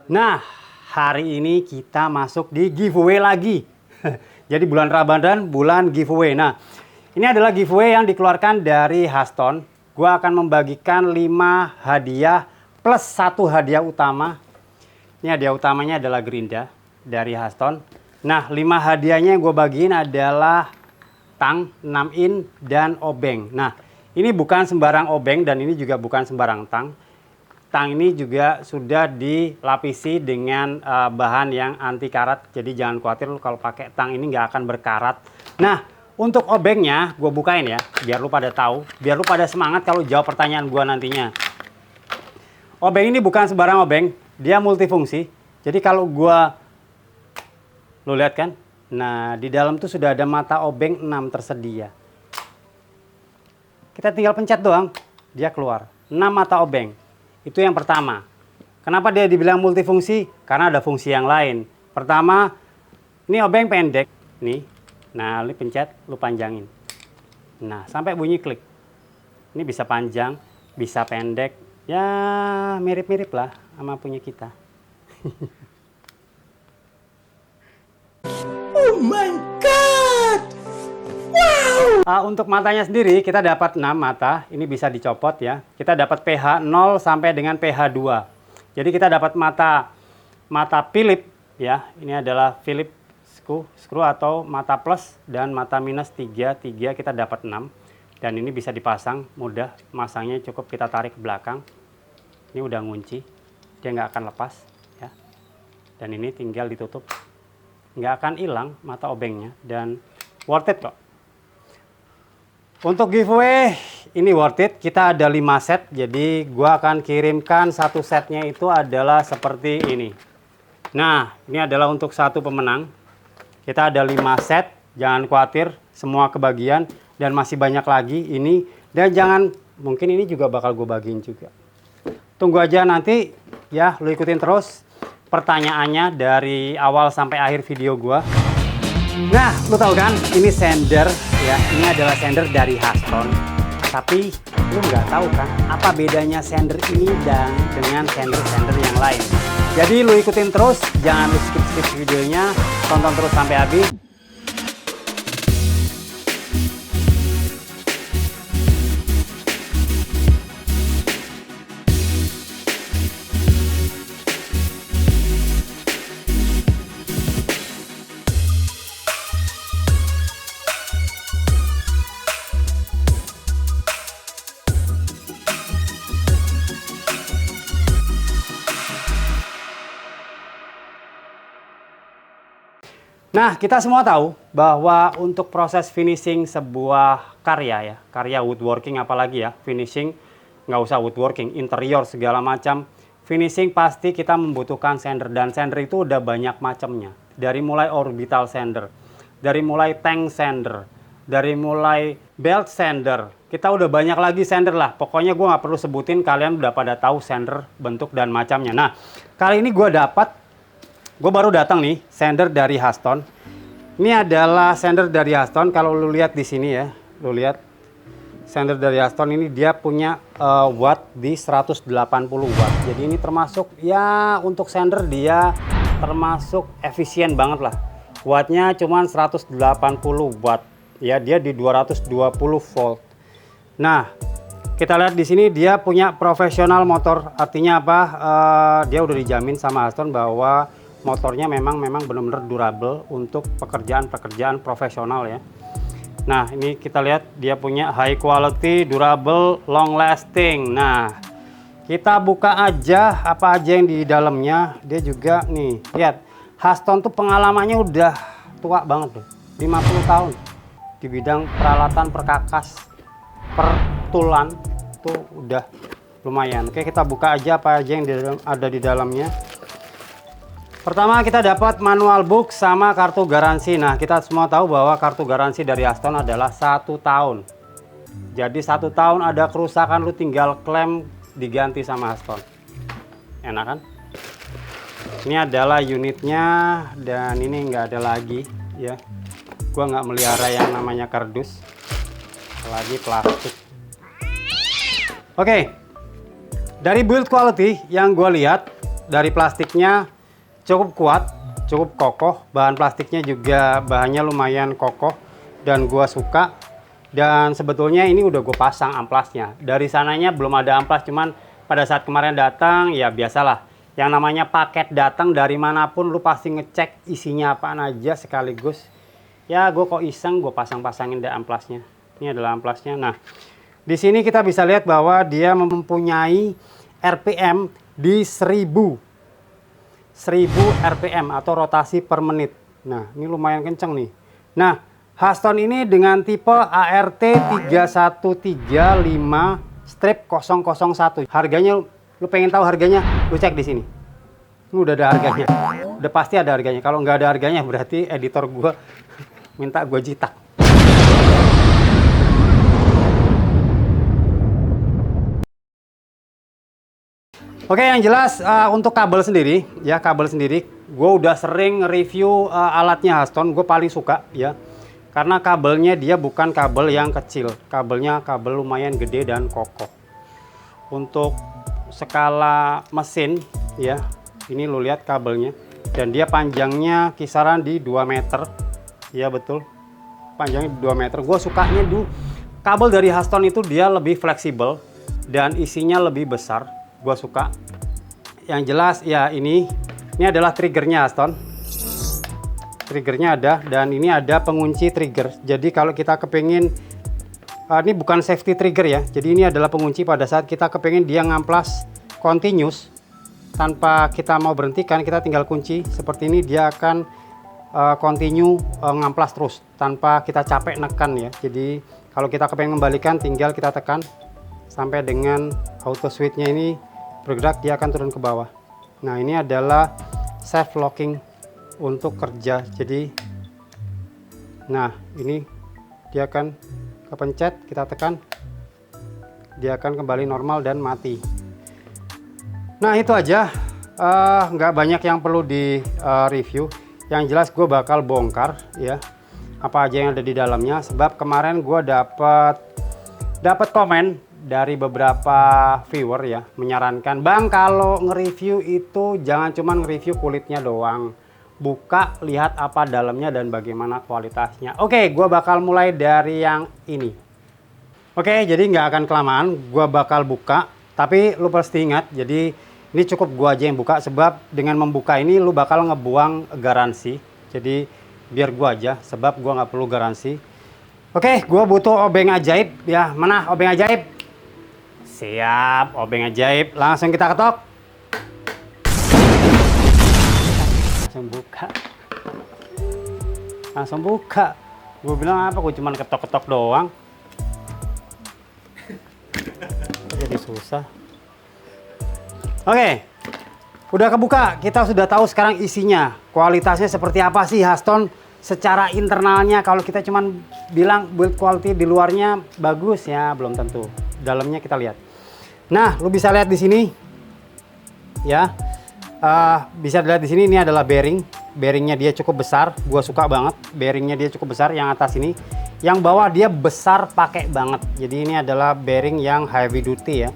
Nah, hari ini kita masuk di giveaway lagi. Jadi bulan Ramadan, bulan giveaway. Nah, ini adalah giveaway yang dikeluarkan dari Haston. Gua akan membagikan 5 hadiah plus 1 hadiah utama. Ini hadiah utamanya adalah gerinda dari Haston. Nah, 5 hadiahnya yang gue bagiin adalah tang, 6 in, dan obeng. Nah, ini bukan sembarang obeng dan ini juga bukan sembarang tang. Tang ini juga sudah dilapisi dengan bahan yang anti karat. Jadi jangan khawatir kalau pakai tang ini nggak akan berkarat. Nah, untuk obengnya gue bukain ya, biar lu pada tahu, biar lu pada semangat kalau jawab pertanyaan gue nantinya. Obeng ini bukan sembarang obeng, dia multifungsi. Jadi kalau gue, lu lihat kan, nah di dalam tuh sudah ada mata obeng 6 tersedia. Kita tinggal pencet doang, dia keluar 6 mata obeng. Itu yang pertama. Kenapa dia dibilang multifungsi? Karena ada fungsi yang lain. Pertama, ini obeng pendek. Nih. Nah, lu pencet, lu panjangin. Nah, sampai bunyi klik. Ini bisa panjang, bisa pendek. Ya, mirip-mirip lah sama punya kita. Oh my God! Wow! Untuk matanya sendiri kita dapat 6 mata, ini bisa dicopot ya. Kita dapat pH 0 sampai dengan pH 2. Jadi kita dapat mata Philip ya. Ini adalah Philip screw atau mata plus dan mata minus 3 kita dapat 6. Dan ini bisa dipasang, mudah. Masangnya cukup kita tarik ke belakang. Ini udah ngunci, dia nggak akan lepas ya. Dan ini tinggal ditutup. Nggak akan hilang mata obengnya dan worth it kok. Untuk giveaway ini worth it, kita ada 5 set, jadi gua akan kirimkan satu setnya itu adalah seperti ini. Nah, ini adalah untuk satu pemenang. Kita ada 5 set, jangan khawatir, semua kebagian dan masih banyak lagi ini. Dan jangan, mungkin ini juga bakal gue bagiin juga. Tunggu aja nanti ya, lu ikutin terus pertanyaannya dari awal sampai akhir video gua. Nah, lu tahu kan, ini sender ya, ini adalah sender dari Haston. Tapi lu nggak tahu kan, apa bedanya sender ini dan dengan sender-sender yang lain. Jadi lu ikutin terus, jangan lu skip-skip videonya, tonton terus sampai habis. Nah, kita semua tahu bahwa untuk proses finishing sebuah karya ya, karya woodworking apalagi ya, finishing nggak usah woodworking, interior segala macam, finishing pasti kita membutuhkan sander dan sander itu udah banyak macamnya. Dari mulai orbital sander, dari mulai tank sander, dari mulai belt sander, kita udah banyak lagi sander lah. Pokoknya gue nggak perlu sebutin, kalian udah pada tahu sander bentuk dan macamnya. Nah, kali ini gue baru datang nih, sander dari Haston. Ini adalah sander dari Haston. Kalau lu lihat di sini ya, lu lihat sander dari Haston ini dia punya watt di 180 watt. Jadi ini termasuk ya untuk sander dia termasuk efisien banget lah. Wattnya cuma 180 watt. Ya, dia di 220 volt. Nah, kita lihat di sini dia punya profesional motor. Artinya apa? Dia udah dijamin sama Haston bahwa motornya memang benar-benar durable untuk pekerjaan-pekerjaan profesional ya. Nah, ini kita lihat dia punya high quality, durable, long lasting. Nah, kita buka aja apa aja yang di dalamnya. Dia juga nih, lihat. Haston tuh pengalamannya udah tua banget tuh. 50 tahun di bidang peralatan perkakas, pertulan tuh udah lumayan. Oke, kita buka aja apa aja yang ada di dalamnya. Pertama kita dapat manual book sama kartu garansi. Nah, kita semua tahu bahwa kartu garansi dari Haston adalah 1 tahun. Jadi 1 tahun ada kerusakan lu tinggal klaim diganti sama Haston. Enak kan? Ini adalah unitnya dan ini nggak ada lagi ya. Gua nggak melihara yang namanya kardus, apalagi plastik. Oke. Dari build quality yang gue lihat dari plastiknya cukup kuat, cukup kokoh. Bahan plastiknya juga bahannya lumayan kokoh dan gua suka. Dan sebetulnya ini udah gue pasang amplasnya. Dari sananya belum ada amplas, cuman pada saat kemarin datang ya biasalah. Yang namanya paket datang dari manapun lu pasti ngecek isinya apaan aja sekaligus. Ya gue kok iseng gue pasang-pasangin deh amplasnya. Ini adalah amplasnya. Nah, di sini kita bisa lihat bahwa dia mempunyai RPM di 1000 RPM atau rotasi per menit. Nah, ini lumayan kenceng nih. Nah, Huston ini dengan tipe ART 3135-001. Harganya, lu pengen tahu harganya? Lu cek di sini. Ini udah ada harganya. Udah pasti ada harganya. Kalau nggak ada harganya berarti editor gua minta gua jitak. Oke, yang jelas untuk kabel sendiri, ya kabel sendiri, gue udah sering review alatnya Huston. Gue paling suka ya. Karena kabelnya dia bukan kabel yang kecil, kabelnya kabel lumayan gede dan kokoh. Untuk skala mesin ya, ini lo lihat kabelnya, dan dia panjangnya kisaran di 2 meter, ya betul, panjangnya 2 meter. Gue sukanya kabel dari Huston itu dia lebih fleksibel dan isinya lebih besar, gue suka. Yang jelas ya ini adalah triggernya Huston. Triggernya ada, dan ini ada pengunci trigger. Jadi kalau kita kepingin ini bukan safety trigger ya, jadi ini adalah pengunci pada saat kita kepingin dia ngamplas continuous tanpa kita mau berhentikan, kita tinggal kunci seperti ini, dia akan continue ngamplas terus tanpa kita capek nekan ya. Jadi kalau kita kepingin membalikan tinggal kita tekan sampai dengan auto switch-nya ini bergerak, dia akan turun ke bawah. Nah, ini adalah self locking untuk kerja. Jadi nah ini dia akan kepencet, kita tekan, dia akan kembali normal dan mati. Nah itu aja, nggak banyak yang perlu di review. Yang jelas gue bakal bongkar ya apa aja yang ada di dalamnya, sebab kemarin gue dapat komen dari beberapa viewer ya menyarankan, Bang kalau nge-review itu jangan cuma nge-review kulitnya doang, buka, lihat apa dalamnya dan bagaimana kualitasnya. Oke, gue bakal mulai dari yang ini. Oke, jadi nggak akan kelamaan, gue bakal buka. Tapi lu pasti ingat, jadi ini cukup gue aja yang buka, sebab dengan membuka ini lu bakal ngebuang garansi. Jadi biar gue aja, sebab gue nggak perlu garansi. Oke, gue butuh obeng ajaib ya. Mana obeng ajaib? Siap, obeng ajaib. Langsung kita ketok. Langsung buka. Gue bilang apa, gue cuman ketok-ketok doang. Jadi susah. Oke, udah kebuka. Kita sudah tahu sekarang isinya, kualitasnya seperti apa sih Huston secara internalnya. Kalau kita cuman bilang build quality di luarnya bagus ya, belum tentu. Dalamnya kita lihat. Nah, lu bisa lihat di sini ya. Bisa dilihat di sini, ini adalah bearingnya dia cukup besar, gue suka banget bearingnya dia cukup besar. Yang atas ini, yang bawah dia besar pakai banget, jadi ini adalah bearing yang heavy duty ya.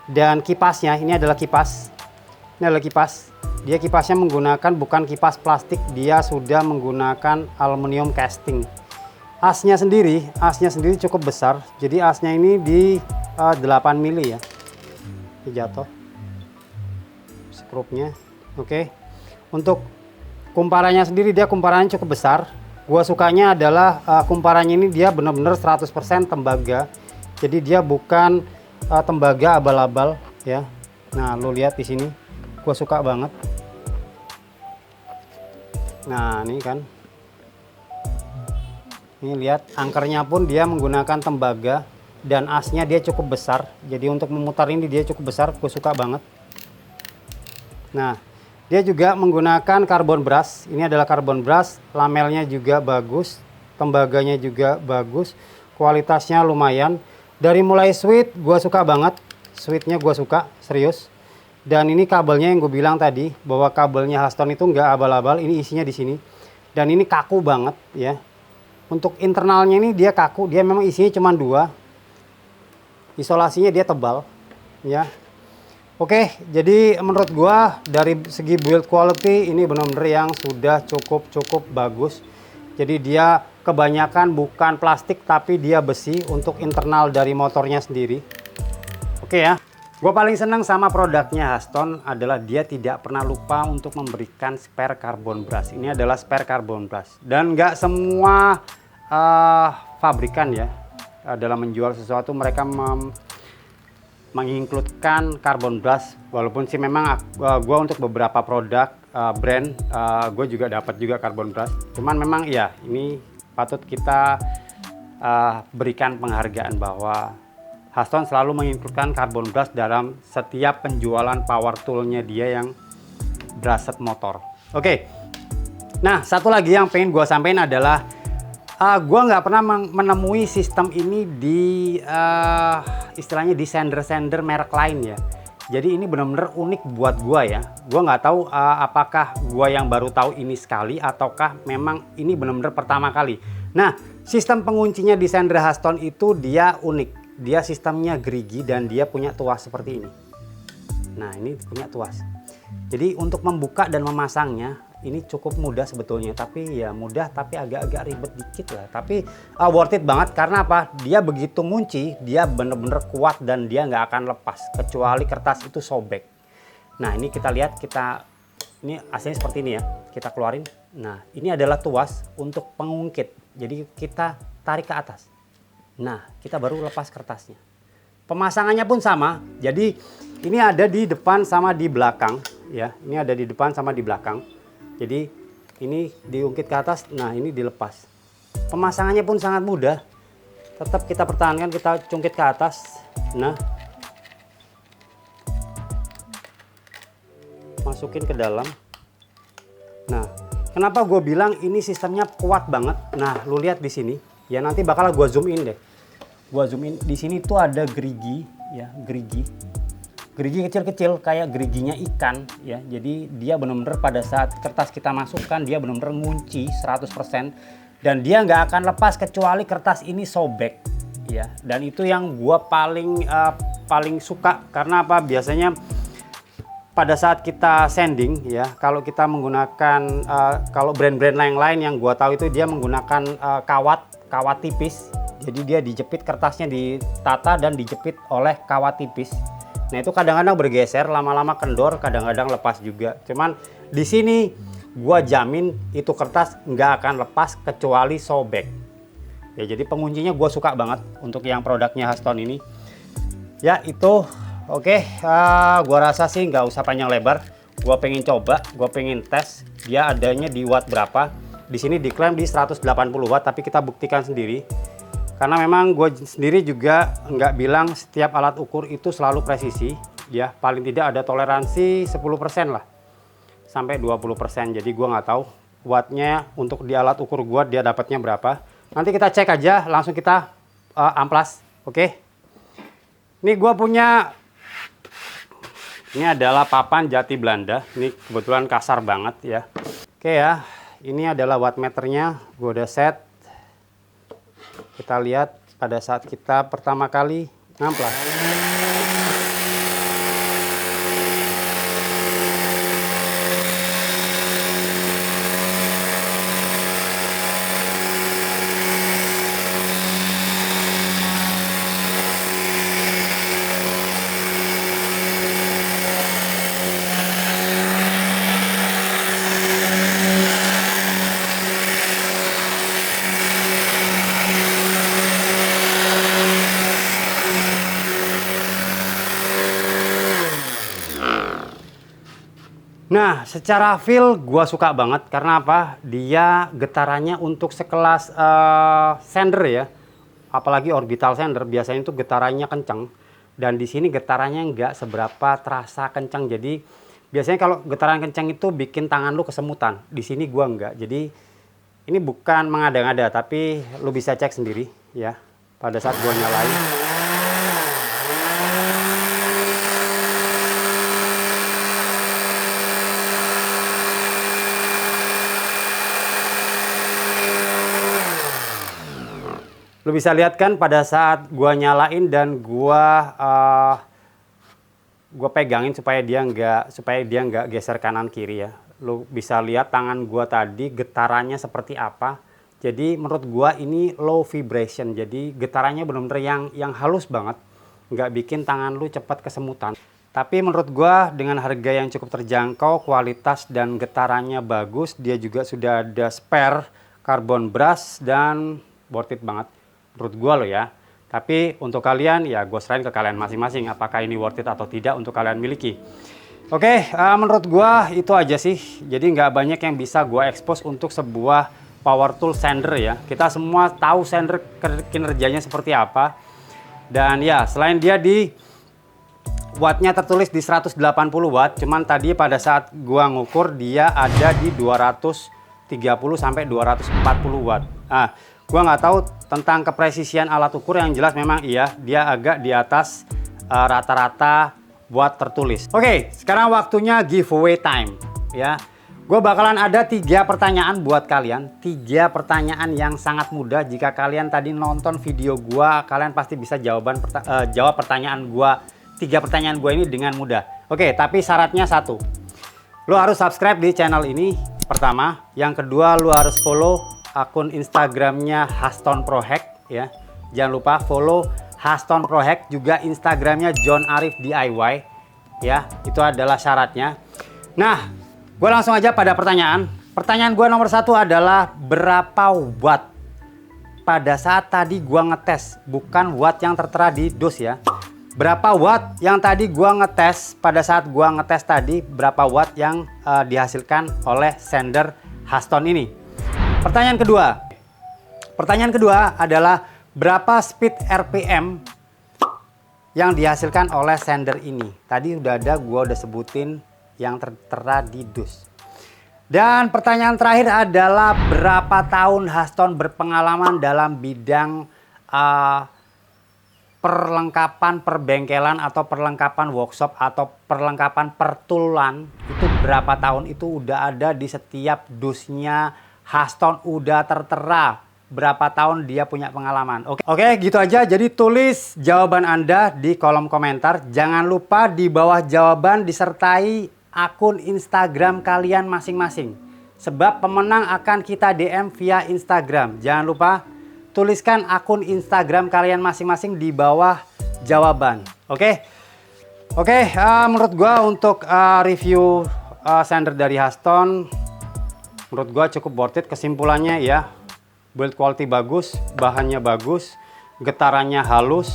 Dan kipasnya ini adalah kipas, dia kipasnya menggunakan bukan kipas plastik, dia sudah menggunakan aluminium casting. Asnya sendiri cukup besar, jadi asnya ini di 8 mili ya, ini jatuh skrupnya. Oke. Untuk kumparannya sendiri, dia kumparannya cukup besar. Gua sukanya adalah kumparannya ini dia benar-benar 100% tembaga. Jadi dia bukan tembaga abal-abal ya. Nah, lu lihat di sini. Gua suka banget. Nah, ini kan. Ini lihat, angkernya pun dia menggunakan tembaga dan asnya dia cukup besar. Jadi untuk memutar ini dia cukup besar, gue suka banget. Nah, dia juga menggunakan carbon brush. Ini adalah carbon brush, lamelnya juga bagus, tembaganya juga bagus, kualitasnya lumayan. Dari mulai switch, gue suka banget. Switchnya gue suka, serius. Dan ini kabelnya yang gue bilang tadi, bahwa kabelnya Huston itu nggak abal-abal. Ini isinya di sini. Dan ini kaku banget ya. Untuk internalnya ini dia kaku, dia memang isinya cuma 2. Isolasinya dia tebal ya. Oke, jadi menurut gua dari segi build quality ini benar-benar yang sudah cukup bagus. Jadi dia kebanyakan bukan plastik tapi dia besi untuk internal dari motornya sendiri. Oke ya. Gua paling senang sama produknya Huston adalah dia tidak pernah lupa untuk memberikan spare carbon brush. Ini adalah spare carbon brush dan nggak semua pabrikan ya dalam menjual sesuatu mereka menginkludkan carbon brush, walaupun sih memang gue untuk beberapa produk brand gue juga dapat juga carbon brush, cuman memang ya ini patut kita berikan penghargaan bahwa Huston selalu menginkludkan carbon brush dalam setiap penjualan power toolnya dia yang brushed motor. Oke. Nah, satu lagi yang pengen gue sampaikan adalah gue nggak pernah menemui sistem ini di istilahnya di sender merek lain ya. Jadi ini benar-benar unik buat gue ya. Gue nggak tahu apakah gue yang baru tahu ini sekali ataukah memang ini benar-benar pertama kali. Nah, sistem penguncinya di sender Huston itu dia unik. Dia sistemnya gerigi dan dia punya tuas seperti ini. Nah, ini punya tuas. Jadi untuk membuka dan memasangnya ini cukup mudah sebetulnya, tapi ya mudah tapi agak-agak ribet dikit lah. Tapi worth it banget karena apa? Dia begitu ngunci, dia bener-bener kuat dan dia nggak akan lepas kecuali kertas itu sobek. Nah ini kita lihat, ini aslinya seperti ini ya. Kita keluarin. Nah ini adalah tuas untuk pengungkit. Jadi kita tarik ke atas. Nah kita baru lepas kertasnya. Pemasangannya pun sama. Jadi ini ada di depan sama di belakang ya. Ini ada di depan sama di belakang. Jadi ini diungkit ke atas, nah ini dilepas. Pemasangannya pun sangat mudah. Tetap kita pertahankan, kita cungkit ke atas. Nah, masukin ke dalam. Nah, kenapa gue bilang ini sistemnya kuat banget? Nah, lu lihat di sini. Ya nanti bakal gue zoom in deh. Gue zoom in. Di sini tuh ada gerigi, ya gerigi. Gerigi kecil-kecil kayak geriginya ikan ya. Jadi dia benar-benar pada saat kertas kita masukkan dia benar-benar ngunci 100% dan dia nggak akan lepas kecuali kertas ini sobek ya. Dan itu yang gua paling suka karena apa? Biasanya pada saat kita sanding ya, kalau kita menggunakan kalau brand-brand lain yang gua tahu itu dia menggunakan kawat tipis. Jadi dia dijepit, kertasnya ditata dan dijepit oleh kawat tipis. Nah itu kadang-kadang bergeser, lama-lama kendor, kadang-kadang lepas juga. Cuman di sini gua jamin itu kertas nggak akan lepas kecuali sobek. Ya jadi penguncinya gua suka banget untuk yang produknya Huston ini. Ya itu oke. Gua rasa sih nggak usah panjang lebar. Gua pengen coba, gua pengen tes dia adanya di watt berapa. Di sini diklaim di 180 watt, tapi kita buktikan sendiri. Karena memang gue sendiri juga nggak bilang setiap alat ukur itu selalu presisi ya, paling tidak ada toleransi 10% lah sampai 20%. Jadi gue nggak tahu wattnya untuk di alat ukur gue dia dapatnya berapa. Nanti kita cek aja, langsung kita amplas. Oke. Ini gue punya, ini adalah papan jati Belanda. Ini kebetulan kasar banget ya. Oke ya, ini adalah wattmeternya. Gue udah set. Kita lihat pada saat kita pertama kali ngamplas. Nah, secara feel gua suka banget karena apa? Dia getarannya untuk sekelas sander ya. Apalagi orbital sander biasanya itu getarannya kenceng dan di sini getarannya nggak seberapa terasa kenceng. Jadi biasanya kalau getaran kenceng itu bikin tangan lu kesemutan. Di sini gua nggak. Jadi ini bukan mengada-ngada tapi lu bisa cek sendiri ya. Pada saat gua nyalain. Lu bisa lihat kan pada saat gua nyalain dan gua gue pegangin supaya dia nggak geser kanan kiri ya. Lu bisa lihat tangan gue tadi getarannya seperti apa. Jadi menurut gue ini low vibration. Jadi getarannya benar-benar yang halus banget, nggak bikin tangan lu cepat kesemutan. Tapi menurut gue dengan harga yang cukup terjangkau, kualitas dan getarannya bagus, dia juga sudah ada spare carbon brush dan worth it banget menurut gue loh ya. Tapi untuk kalian ya gue serahin ke kalian masing-masing apakah ini worth it atau tidak untuk kalian miliki. Oke, menurut gue itu aja sih. Jadi nggak banyak yang bisa gue expose untuk sebuah power tool sander ya. Kita semua tahu sander kinerjanya seperti apa. Dan ya selain dia di wattnya tertulis di 180 watt, cuman tadi pada saat gue ngukur dia ada di 230 sampai 240 watt. Nah, gue nggak tahu tentang kepresisian alat ukur, yang jelas memang iya dia agak di atas rata-rata buat tertulis. Oke, sekarang waktunya giveaway time ya. Gue bakalan ada 3 pertanyaan buat kalian. 3 pertanyaan yang sangat mudah. Jika kalian tadi nonton video gue, kalian pasti bisa jawab pertanyaan gue. 3 pertanyaan gue ini dengan mudah. Oke, tapi syaratnya 1. Lo harus subscribe di channel ini pertama. Yang kedua, lo harus follow akun Instagramnya Haston Pro Hack ya. Jangan lupa follow Haston Pro Hack, juga Instagramnya John Arif DIY ya. Itu adalah syaratnya. Nah, gue langsung aja pada pertanyaan. Pertanyaan gue nomor 1 adalah berapa watt pada saat tadi gue ngetes, bukan watt yang tertera di dus ya. Berapa watt yang tadi gue ngetes pada saat gue ngetes tadi, berapa watt yang dihasilkan oleh sander Haston ini. Pertanyaan kedua adalah berapa speed RPM yang dihasilkan oleh sander ini. Tadi udah sebutin yang tertera di dus. Dan pertanyaan terakhir adalah berapa tahun Haston berpengalaman dalam bidang perlengkapan perbengkelan atau perlengkapan workshop atau perlengkapan pertulan. Itu berapa tahun itu udah ada di setiap dusnya Haston, udah tertera berapa tahun dia punya pengalaman. Oke, gitu aja. Jadi tulis jawaban Anda di kolom komentar. Jangan lupa di bawah jawaban disertai akun Instagram kalian masing-masing. Sebab pemenang akan kita DM via Instagram. Jangan lupa tuliskan akun Instagram kalian masing-masing di bawah jawaban. Oke, menurut gua untuk review sander dari Haston, menurut gua cukup worth it. Kesimpulannya ya, build quality bagus, bahannya bagus, getarannya halus,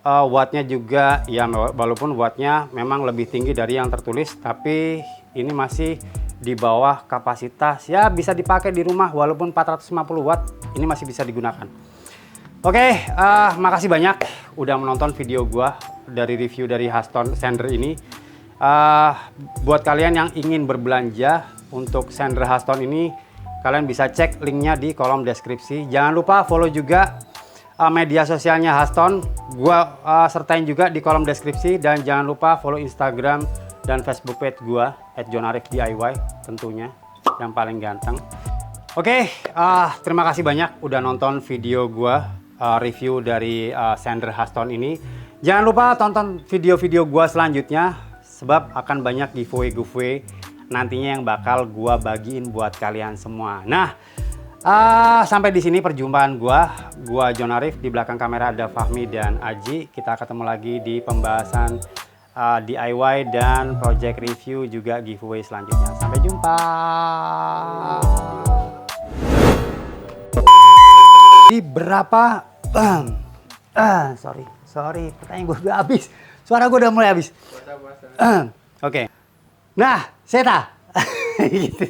wattnya juga ya, walaupun wattnya memang lebih tinggi dari yang tertulis, tapi ini masih di bawah kapasitas ya, bisa dipakai di rumah walaupun 450 watt, ini masih bisa digunakan. Oke, makasih banyak udah menonton video gua dari review dari Haston sander ini. Buat kalian yang ingin berbelanja untuk sander Haston ini, kalian bisa cek linknya di kolom deskripsi. Jangan lupa follow juga media sosialnya Haston, gua sertain juga di kolom deskripsi. Dan jangan lupa follow Instagram dan Facebook page gua @johnarifdiy tentunya, yang paling ganteng. Oke, terima kasih banyak udah nonton video gua review dari sander Haston ini. Jangan lupa tonton video-video gua selanjutnya, sebab akan banyak giveaway nantinya yang bakal gua bagiin buat kalian semua. Nah, sampai di sini perjumpaan gua John Arif. Di belakang kamera ada Fahmi dan Aji. Kita ketemu lagi di pembahasan DIY dan project review juga giveaway selanjutnya. Sampai jumpa. Di berapa sorry, pertanyaan gue udah habis. Suara gue udah mulai habis. Oke. Nah, Seta. Gitu.